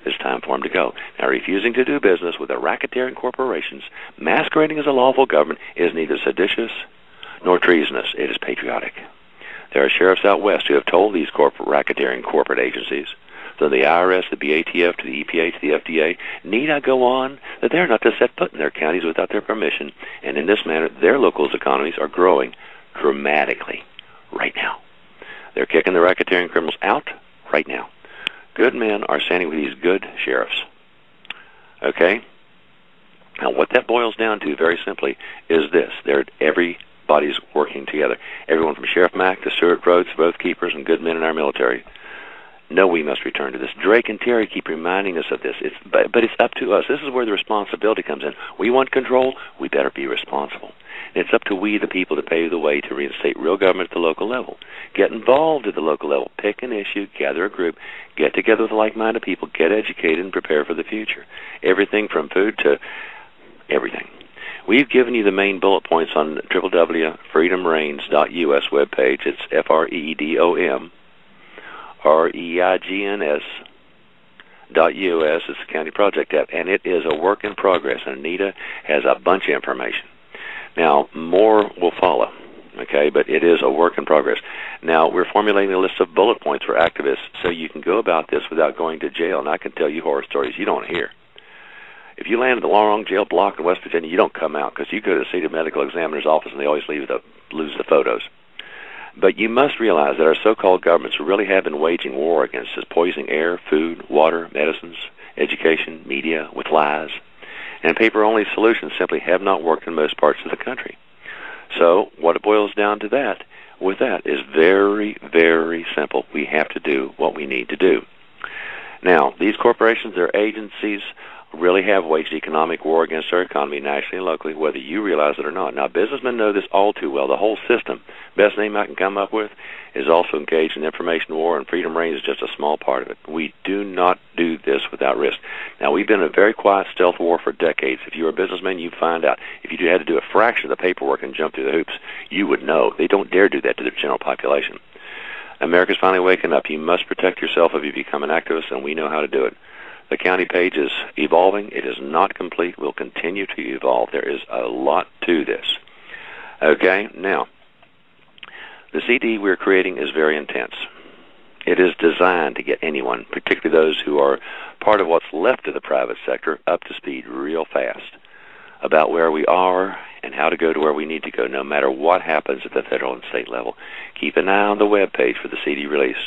It's time for them to go. Now, refusing to do business with the racketeering corporations masquerading as a lawful government is neither seditious nor treasonous. It is patriotic. There are sheriffs out west who have told these racketeering corporate agencies, from the IRS, the BATF, to the EPA, to the FDA, need I go on, that they are not to set foot in their counties without their permission, and in this manner, their locals' economies are growing dramatically right now. They're kicking the racketeering criminals out right now. Good men are standing with these good sheriffs. Okay? Now, what that boils down to, very simply, is this. Everybody's working together. Everyone from Sheriff Mack to Stuart Rhodes, both keepers and good men in our military. No, we must return to this. Drake and Terry keep reminding us of this. But it's up to us. This is where the responsibility comes in. We want control. We better be responsible. And it's up to we, the people, to pave the way to reinstate real government at the local level. Get involved at the local level. Pick an issue, gather a group, get together with like-minded people, get educated, and prepare for the future. Everything from food to everything. We've given you the main bullet points on www.freedomreigns.us webpage. It's FREEDOM REIGNS.us. It's the county project app, and it is a work in progress. And Anita has a bunch of information. Now, more will follow, okay, but it is a work in progress. Now, we're formulating a list of bullet points for activists so you can go about this without going to jail. And I can tell you horror stories you don't hear. If you land in the long jail block in West Virginia, you don't come out because you go to the state medical examiner's office and they always lose the photos. But you must realize that our so-called governments really have been waging war against us, poisoning air, food, water, medicines, education, media with lies. And paper-only solutions simply have not worked in most parts of the country. So what it boils down to with that is very, very simple. We have to do what we need to do. Now, these corporations, their agencies, really have waged economic war against our economy nationally and locally, whether you realize it or not. Now, businessmen know this all too well. The whole system, best name I can come up with, is also engaged in information war, and Freedom Reigns is just a small part of it. We do not do this without risk. Now, we've been in a very quiet stealth war for decades. If you're a businessman, you find out. If you had to do a fraction of the paperwork and jump through the hoops, you would know. They don't dare do that to the general population. America's finally waking up. You must protect yourself if you become an activist, and we know how to do it. The county page is evolving. It is not complete. We'll continue to evolve. There is a lot to this. Okay, now, the CD we're creating is very intense. It is designed to get anyone, particularly those who are part of what's left of the private sector, up to speed real fast about where we are and how to go to where we need to go, no matter what happens at the federal and state level. Keep an eye on the web page for the CD release.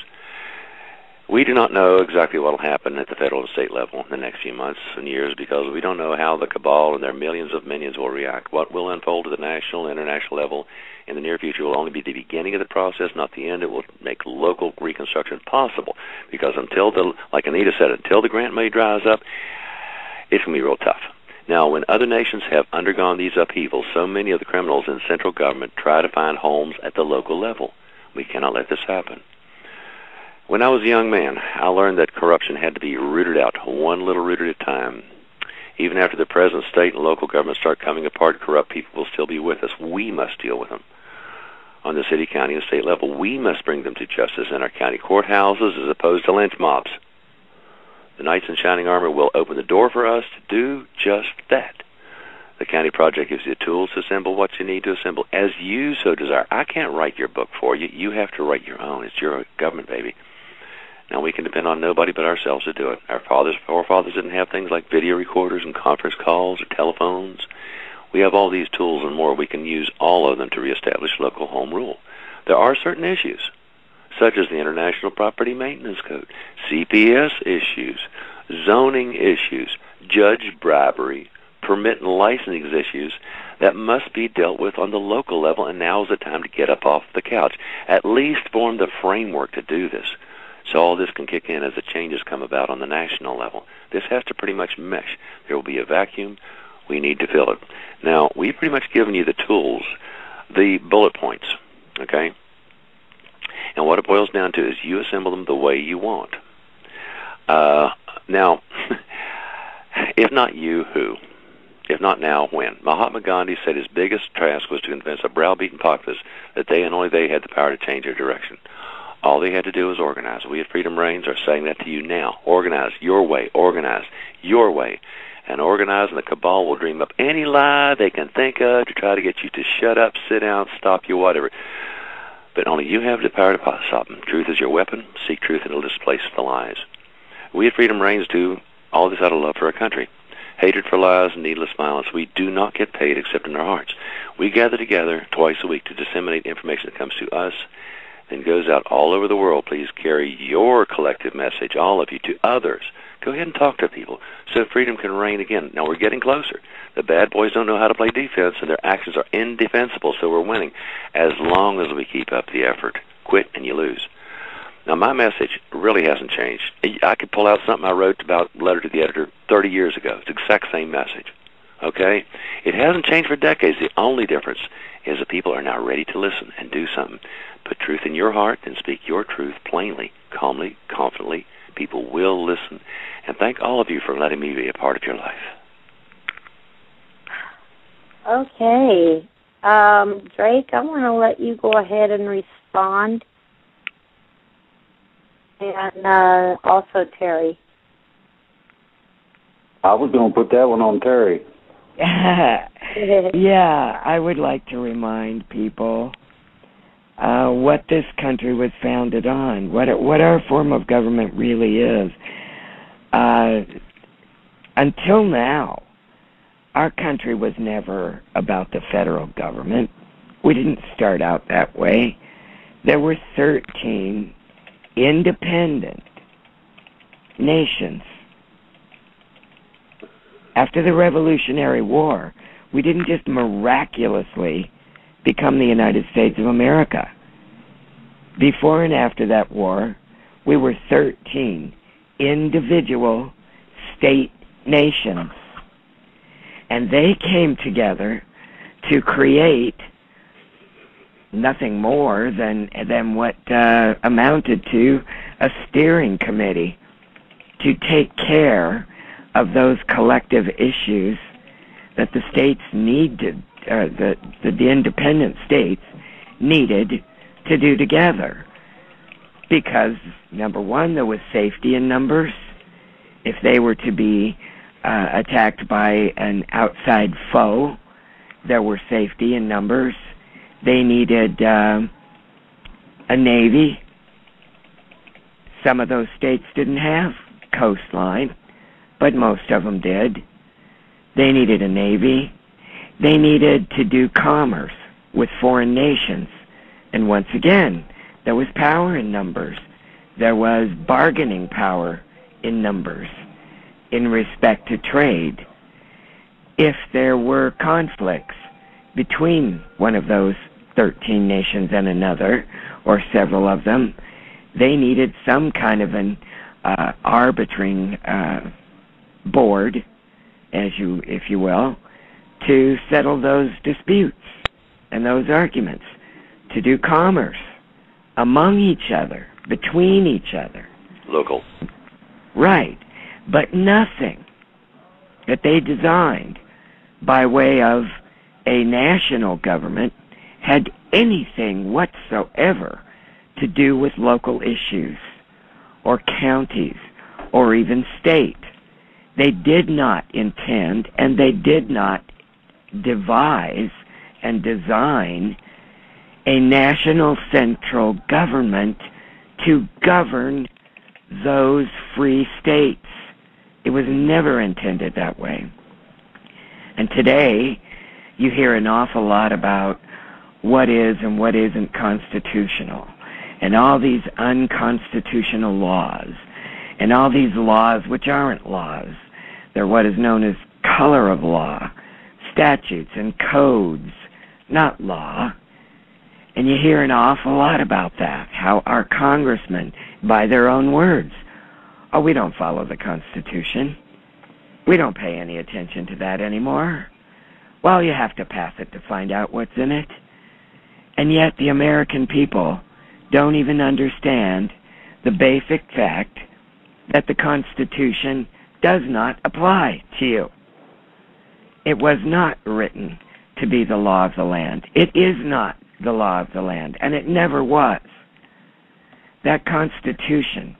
We do not know exactly what will happen at the federal and state level in the next few months and years because we don't know how the cabal and their millions of minions will react. What will unfold at the national and international level in the near future will only be the beginning of the process, not the end. It will make local reconstruction possible because like Anita said, until the grant money dries up, it's going to be real tough. Now, when other nations have undergone these upheavals, so many of the criminals in central government try to find homes at the local level. We cannot let this happen. When I was a young man, I learned that corruption had to be rooted out, one little root at a time. Even after the present state and local governments start coming apart, corrupt people will still be with us. We must deal with them. On the city, county, and state level, we must bring them to justice in our county courthouses as opposed to lynch mobs. The Knights in Shining Armor will open the door for us to do just that. The county project gives you the tools to assemble what you need to assemble, as you so desire. I can't write your book for you. You have to write your own. It's your government, baby. Now, we can depend on nobody but ourselves to do it. Our forefathers didn't have things like video recorders and conference calls or telephones. We have all these tools and more. We can use all of them to reestablish local home rule. There are certain issues, such as the International Property Maintenance Code, CPS issues, zoning issues, judge bribery, permit and licensing issues that must be dealt with on the local level, and now is the time to get up off the couch. At least form the framework to do this. So all this can kick in as the changes come about on the national level. This has to pretty much mesh. There will be a vacuum. We need to fill it. Now, we've pretty much given you the tools, the bullet points, okay? And what it boils down to is you assemble them the way you want. Now, if not you, who? If not now, when? Mahatma Gandhi said his biggest task was to convince a browbeaten populace that they and only they had the power to change their direction. All they had to do was organize. We at Freedom Reigns are saying that to you now. Organize your way. Organize your way. And organize, and the cabal will dream up any lie they can think of to try to get you to shut up, sit down, stop you, whatever. But only you have the power to stop them. Truth is your weapon. Seek truth, and it'll displace the lies. We at Freedom Reigns do all this out of love for our country. Hatred for lies and needless violence. We do not get paid except in our hearts. We gather together twice a week to disseminate information that comes to us and goes out all over the world. Please carry your collective message, all of you, to others. Go ahead and talk to people so freedom can reign again. Now, we're getting closer. The bad boys don't know how to play defense, and their actions are indefensible, so we're winning as long as we keep up the effort. Quit and you lose. Now, my message really hasn't changed. I could pull out something I wrote about Letter to the Editor 30 years ago. It's the exact same message. Okay? It hasn't changed for decades. The only difference is that people are now ready to listen and do something. Put truth in your heart and speak your truth plainly, calmly, confidently. People will listen. And thank all of you for letting me be a part of your life. Okay. Drake, I want to let you go ahead and respond. And also Terry. I was going to put that one on Terry. Yeah, I would like to remind people what this country was founded on, what our form of government really is. Until now, our country was never about the federal government. We didn't start out that way. There were 13 independent nations. After the Revolutionary War, we didn't just miraculously become the United States of America. Before and after that war, we were 13 individual state nations. And they came together to create nothing more than what amounted to a steering committee to take care of those collective issues that the states needed, the independent states needed to do together. Because, number one, there was safety in numbers. If they were to be attacked by an outside foe, there were safety in numbers. They needed a navy. Some of those states didn't have coastline, but most of them did. They needed a navy. They needed to do commerce with foreign nations. And once again, there was power in numbers. There was bargaining power in numbers in respect to trade. If there were conflicts between one of those 13 nations and another, or several of them, they needed some kind of an arbitrating board, if you will, to settle those disputes and those arguments, to do commerce among each other, between each other. Local. Right. But nothing that they designed by way of a national government had anything whatsoever to do with local issues or counties or even state. They did not intend and they did not devise and design a national central government to govern those free states. It was never intended that way. And today, you hear an awful lot about what is and what isn't constitutional, and all these unconstitutional laws, and all these laws which aren't laws. They're what is known as color of law, statutes and codes, not law. And you hear an awful lot about that, how our congressmen, by their own words, oh, we don't follow the Constitution. We don't pay any attention to that anymore. Well, you have to pass it to find out what's in it. And yet the American people don't even understand the basic fact that the Constitution does not apply to you. It was not written to be the law of the land. It is not the law of the land, and it never was. that Constitution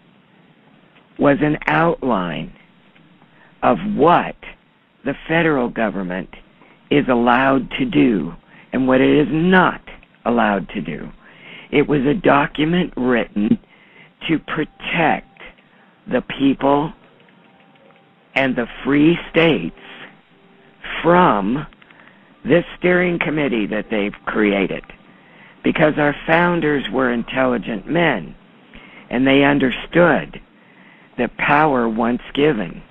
was an outline of what the federal government is allowed to do and what it is not allowed to do. It was a document written to protect the people and the free states from this steering committee that they've created, because our founders were intelligent men, and they understood that power once given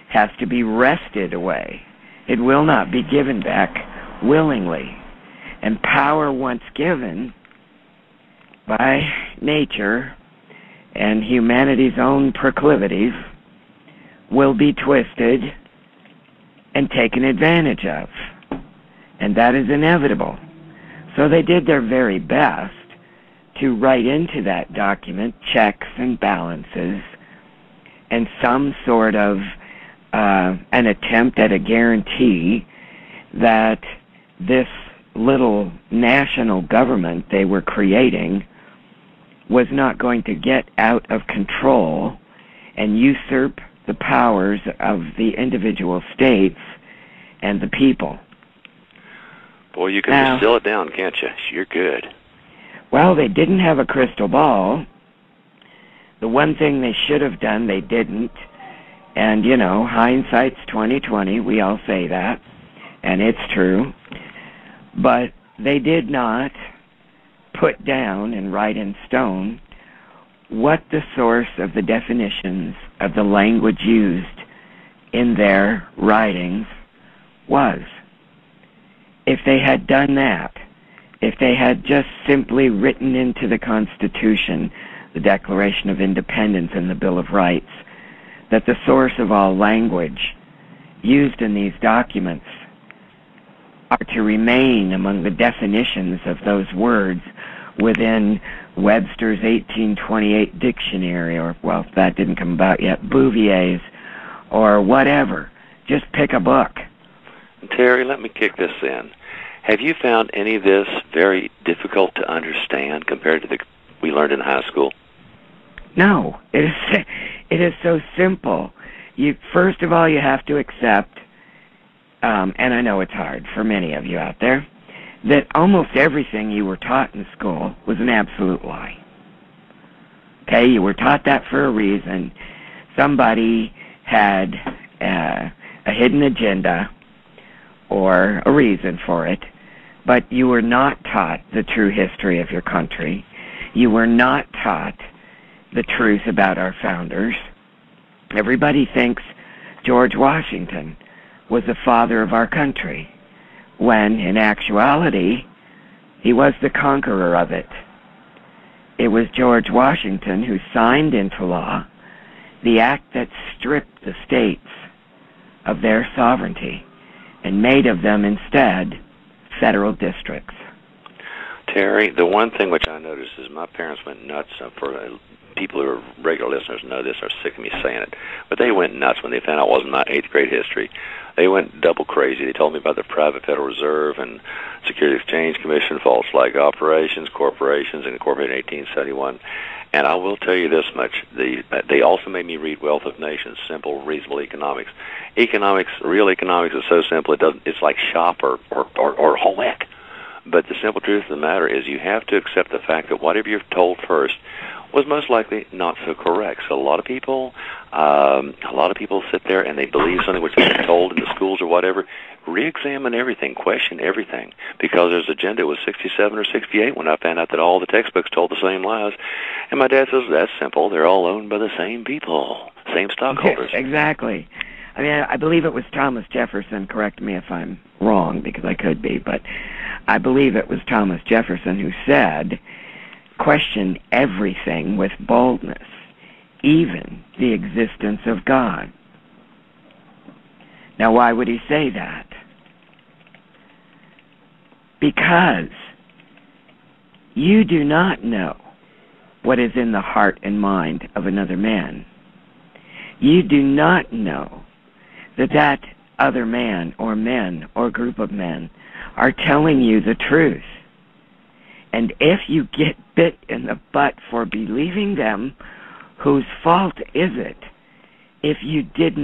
has to be wrested away. It will not be given back willingly. And power once given by nature and humanity's own proclivities will be twisted and taken advantage of. And that is inevitable. So they did their very best to write into that document checks and balances and some sort of an attempt at a guarantee that this little national government they were creating was not going to get out of control and usurp the powers of the individual states and the people. Boy, you can distill it down, can't you? You're good. Well, they didn't have a crystal ball. The one thing they should have done, they didn't. And, you know, hindsight's 20/20. We all say that, and it's true. But they did not put down and write in stone what the source of the definitions of the language used in their writings was. If they had done that, if they had just simply written into the Constitution, the Declaration of Independence and the Bill of Rights, that the source of all language used in these documents are to remain among the definitions of those words within Webster's 1828 dictionary, or, well, that didn't come about yet, Bouvier's, or whatever. Just pick a book. Terry, let me kick this in. Have you found any of this very difficult to understand compared to the we learned in high school? No, it is so simple. First of all, you have to accept, and I know it's hard for many of you out there, that almost everything you were taught in school was an absolute lie. Okay, you were taught that for a reason. Somebody had a hidden agenda or a reason for it, but you were not taught the true history of your country. You were not taught the truth about our founders. Everybody thinks George Washington was the father of our country, when in actuality he was the conqueror of it. It was George Washington who signed into law the act that stripped the states of their sovereignty and made of them instead federal districts. Terry, the one thing which I noticed is my parents went nuts. For people who are regular listeners know this, are sick of me saying it, but they went nuts when they found out it wasn't my 8th grade history. They went double crazy. They told me about the private Federal Reserve and Security Exchange Commission, false flag operations, corporations, and incorporated in 1871. And I will tell you this much: they also made me read Wealth of Nations, Simple, Reasonable Economics. Real economics is so simple it's like shop or home ec. But the simple truth of the matter is you have to accept the fact that whatever you're told first was most likely not so correct. So a lot of people sit there and they believe something which they've been told in the schools or whatever. Re-examine everything, question everything, because there's agenda. It was 67 or 68 when I found out that all the textbooks told the same lies. And my dad says, that's simple. They're all owned by the same people, same stockholders. Exactly. I mean, I believe it was Thomas Jefferson, correct me if I'm wrong, because I could be, but I believe it was Thomas Jefferson who said, question everything with boldness, even the existence of God. Now, why would he say that? Because you do not know what is in the heart and mind of another man. You do not know that other man or men or group of men are telling you the truth. And if you get bit in the butt for believing them, whose fault is it? If you didn't